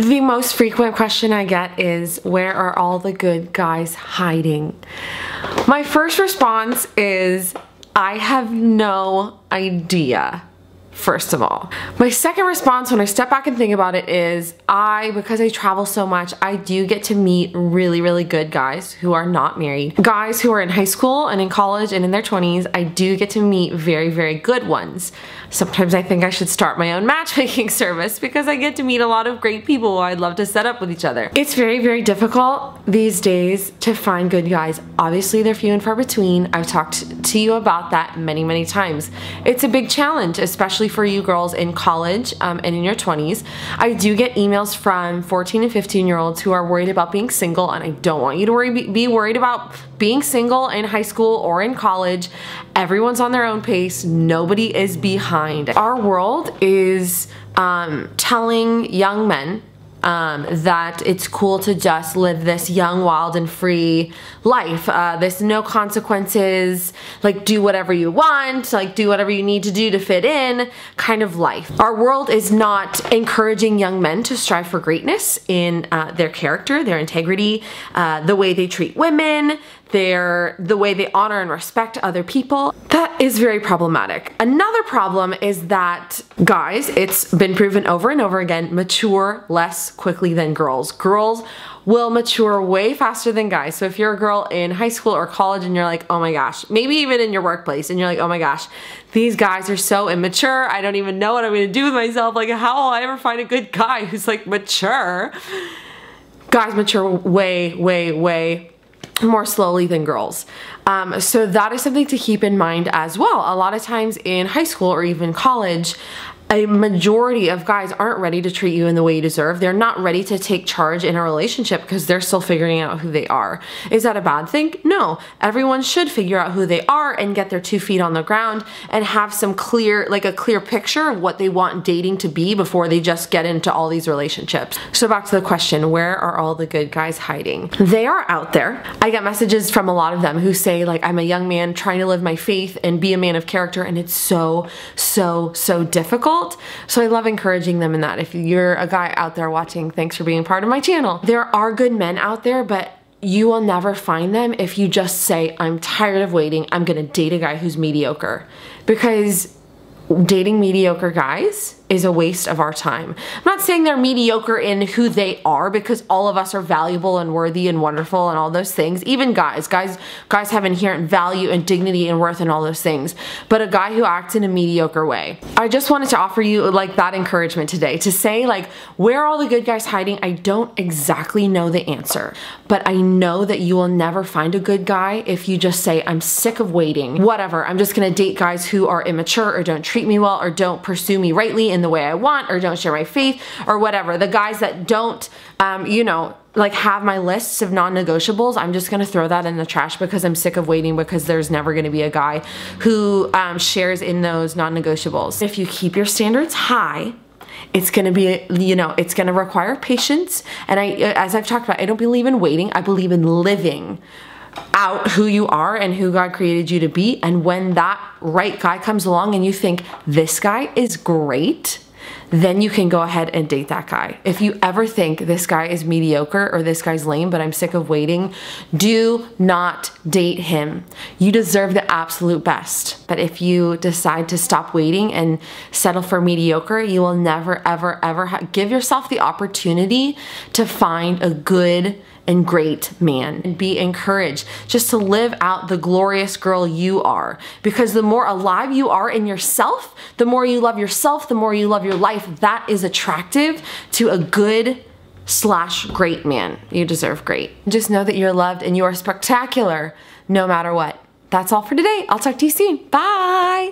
The most frequent question I get is, where are all the good guys hiding? My first response is, I have no idea. First of all. My second response when I step back and think about it is, because I travel so much, I do get to meet really, really good guys who are not married. Guys who are in high school and in college and in their 20s, I do get to meet very, very good ones. Sometimes I think I should start my own matchmaking service because I get to meet a lot of great people who I'd love to set up with each other. It's very, very difficult these days to find good guys. Obviously, they're few and far between. I've talked to you about that many, many times. It's a big challenge, especially for you girls in college and in your 20s. I do get emails from 14 and 15-year-olds who are worried about being single, and I don't want you to be worried about being single in high school or in college. Everyone's on their own pace. Nobody is behind. Our world is telling young men that it's cool to just live this young, wild, and free life. This no consequences, like do whatever you want, like do whatever you need to do to fit in kind of life. Our world is not encouraging young men to strive for greatness in their character, their integrity, the way they treat women, the way they honor and respect other people. That is very problematic. Another problem is that guys, it's been proven over and over again, mature less quickly than girls. Girls will mature way faster than guys. So if you're a girl in high school or college and you're like, oh my gosh, maybe even in your workplace and you're like, oh my gosh, these guys are so immature, I don't even know what I'm gonna do with myself. Like, how will I ever find a good guy who's like mature? Guys mature way, way, way more slowly than girls. So that is something to keep in mind as well. A lot of times in high school or even college, a majority of guys aren't ready to treat you in the way you deserve. They're not ready to take charge in a relationship because they're still figuring out who they are. Is that a bad thing? No. Everyone should figure out who they are and get their 2 feet on the ground and have some clear, like a clear picture of what they want dating to be before they just get into all these relationships. So back to the question, where are all the good guys hiding? They are out there. I get messages from a lot of them who say, like, I'm a young man trying to live my faith and be a man of character, and it's so, so, so difficult. So I love encouraging them in that. If you're a guy out there watching, thanks for being part of my channel. There are good men out there, but you will never find them if you just say, I'm tired of waiting, I'm gonna date a guy who's mediocre. Because dating mediocre guys is a waste of our time. I'm not saying they're mediocre in who they are, because all of us are valuable and worthy and wonderful and all those things. Even guys have inherent value and dignity and worth and all those things. But a guy who acts in a mediocre way. I just wanted to offer you like that encouragement today to say, like, where are all the good guys hiding? I don't exactly know the answer, but I know that you will never find a good guy if you just say, I'm sick of waiting. Whatever, I'm just gonna date guys who are immature or don't treat me well or don't pursue me rightly in the way I want or don't share my faith or whatever. The guys that don't, you know, like have my lists of non-negotiables, I'm just gonna throw that in the trash because I'm sick of waiting, because there's never gonna be a guy who shares in those non-negotiables. If you keep your standards high, it's gonna be, you know, it's gonna require patience. And as I've talked about, I don't believe in waiting, I believe in living out who you are and who God created you to be. And when that right guy comes along and you think this guy is great, then you can go ahead and date that guy. If you ever think this guy is mediocre or this guy's lame, but I'm sick of waiting, do not date him. You deserve the absolute best. But if you decide to stop waiting and settle for mediocre, you will never, ever, ever give yourself the opportunity to find a good and great man. And be encouraged just to live out the glorious girl you are, because the more alive you are in yourself, the more you love yourself, the more you love your life. That is attractive to a good / great man. You deserve great. Just know that you're loved and you are spectacular no matter what. That's all for today. I'll talk to you soon. Bye.